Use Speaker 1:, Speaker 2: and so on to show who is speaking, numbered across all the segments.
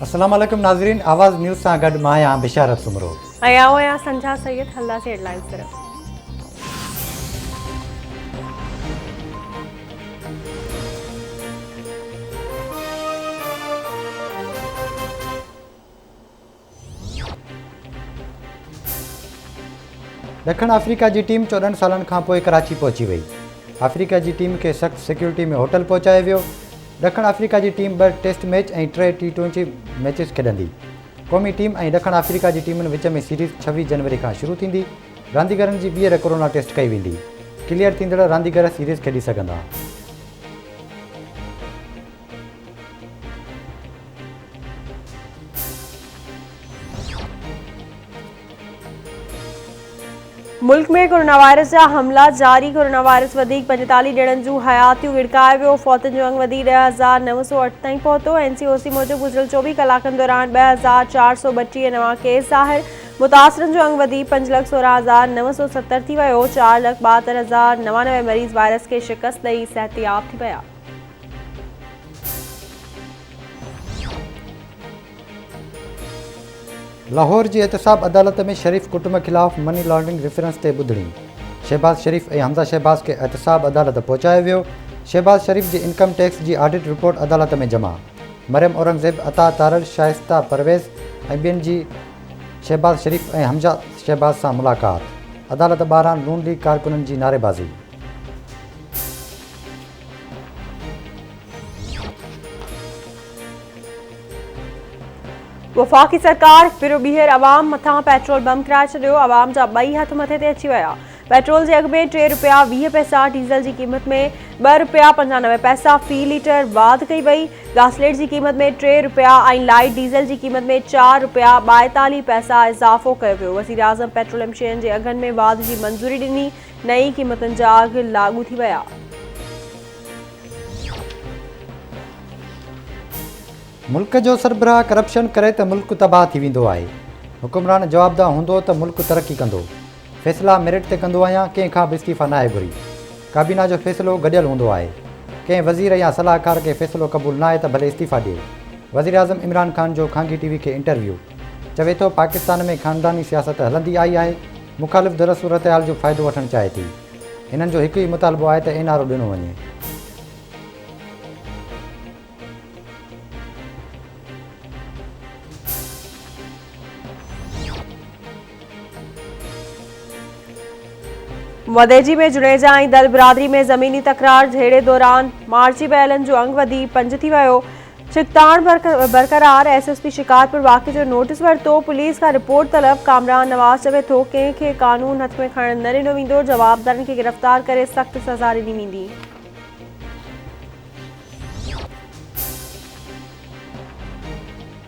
Speaker 1: अस्सलाम वालेकुम नाज़रीन, आवाज़ न्यूज़ सां गॾु मां आहियां बिशारत सुमरो।
Speaker 2: आया संझा सैयद हल्ला से हेडलाइंस तरफ।
Speaker 1: ॾखण अफ्रीका जी टीम 14 सालनि खां पोइ कराची पहुची वई। अफ्रीका जी टीम खे सख़्त सिक्योरिटी में होटल पहुचायो वियो। ॾखण अफ्रीका जी टीम 2 टेस्ट मैच ऐं 3 T20 मैचिस खेॾंदी। क़ौमी टीम ऐं ॾखण अफ्रीका जी टीमुनि विच में सीरीज़ 26 जनवरी खां शुरू थींदी। रांदीगरनि जी ॿीहर कोरोना टेस्ट कई वेंदी। क्लियर थींदड़ रांदीगर सीरीज़ खेॾी सघंदा।
Speaker 2: मुल्क में कोरोना वायरस जा हमला जारी। कोरोना वायरस वधीक 45 ॼणनि जूं हयातियूं विड़काए वियो। फौतनि जो अंग वधी 10,908 ताईं पहुतो। NCOC मूजिबि गुज़िरियल 24 कलाकनि दौरान 2,432 नवां केस ज़ाहिर। मुतासिरनि जो अंग वधी 5,16,970 थी वियो। 4,72,099 मरीज़ वायरस खे शिकस्त ॾेई सिहतयाब थी विया।
Speaker 1: लाहौर जी एहतसाब अदालत में शरीफ़ कुटुंब ख़िलाफ़ मनी लॉन्ड्रिंग रेफरेंस ते ॿुधणी। शहबाज़ शरीफ़ ऐं हमज़ा शहबाज़ खे एहतसाब अदालत पहुचायो वियो। शहबाज़ शरीफ़ जी इनकम टैक्स जी ऑडिट रिपोर्ट अदालत में जमा। मरियम औरंगज़ेब, अता तारल, शाइस्ता परवेज़ ऐं ॿियनि जी शहबाज़ शरीफ़ ऐं हमज़ा शहबाज़ सां मुलाक़ात। अदालत ॿाहिरां नून लीग कारकुननि जी नारेबाज़ी।
Speaker 2: वफ़ाक़ी सरकार फिर ॿीहर अवाम मथां पेट्रोल बम कराए छॾियो। अवाम जा 2 हथ मथे ते अची विया। पेट्रोल जे अघ में 3 रुपया 20 पैसा, डीज़ल जी क़ीमत में 2 रुपया 95 पैसा फ़ी लीटर वाध कई वई। गासलेट जी क़ीमत में 3 रुपया ऐं लाइट डीज़ल जी क़ीमत में 4 रुपया 42 पैसा इज़ाफ़ो कयो वियो। वज़ीर आज़म पेट्रोलियम शयुनि जे अघनि में वाध जी मंज़ूरी ॾिनी। नई क़ीमतुनि जा अघ लागू थी विया।
Speaker 1: मुल्क जो सरबराह करप्शन करे त मुल्क तबाह थी वेंदो आहे। हुकुमरान जवाबदाह हूंदो त मुल्क तरक़ी कंदो। फ़ैसिला मेरिट ते कंदो आहियां, कंहिंखां बि इस्तीफ़ा न आहे घुरी। काबीना जो फ़ैसिलो गॾियल हूंदो आहे। कंहिं वज़ीर या सलाहकार खे फ़ैसिलो क़बूल न आहे त भले इस्तीफ़ा ॾिए। वज़ीर आज़म इमरान ख़ान जो ख़ांगी TV खे इंटरव्यू। चवे थो पाकिस्तान में ख़ानदानी सियासत हलंदी आई आहे। मुख़ालिफ़ दर सूरत हाल जो फ़ाइदो वठणु चाहे थी। हिननि जो हिकु ई मुतालबो आहे त NRO ॾिनो वञे।
Speaker 2: वदेजी में जुनेजा ऐं दल बिरादरी में ज़मीनी तकरार झेड़े दौरान मार्ची बैलन जो अंग वधी 5 थी वियो। छिकताण बरक़रार। SSP शिकारपुर वाक़े जो नोटिस वरितो। पुलिस खां रिपोर्ट तलब। कामरान नवाज़ चवे थो कंहिंखे कानून हथ में खणण न ॾिनो वेंदो। जवाबदारनि खे गिरफ़्तार करे सख़्त सज़ा ॾिनी वेंदी।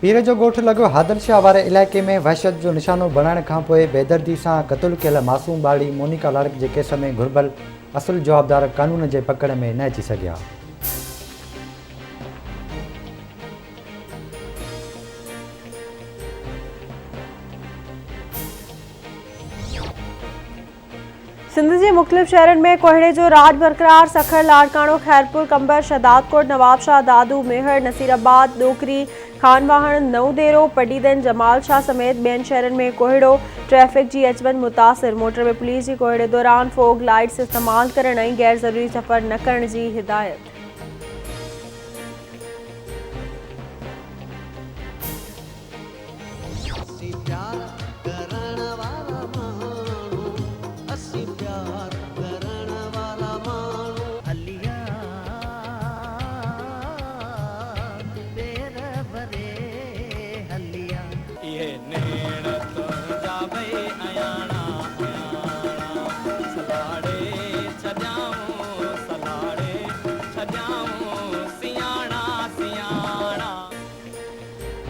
Speaker 1: पीर जो ॻोठु लॻो हादरशाह वारे इलाइक़े में वहशत जो निशानो बणाइण खां पोइ बेदर्दी सां क़तलु कयल मासूम ॿाड़ी मोनिका लारिक जे केस में घुर्बल असुलु जवाबदार कानून जे पकड़ में न अची सघिया।
Speaker 2: सिंध जे मुख़्तलिफ़ शहरनि में कोहिड़े जो राज बरक़रार। सखर, लाड़काणो, खैरपुर, कंबर, शहदादकोट, नवाबशाह, दादू, मेहर, नसीराबाद, डोकरी, खानवाहण, नवदेरो, पटीदन, जमाल शाह समेत ॿियनि शहरनि में कोहिड़ो। ट्रैफ़िक जी अचवञ मुतासिर। मोटर में पुलिस जी कोहिड़े दौरान फोग लाइट्स इस्तेमाल करण ऐं गैर ज़रूरी सफ़र न करण जी हिदायत।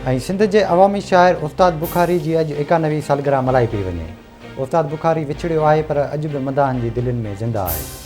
Speaker 1: ऐं सिंध जे अवामी शाइर उस्ताद बुखारी जी अॼु 91वीं सालगिरह मल्हाई पई वञे। उस्ताद बुखारी विछड़ियो आहे पर अॼु बि मदाहनि जी दिलनि में ज़िंदा आहे।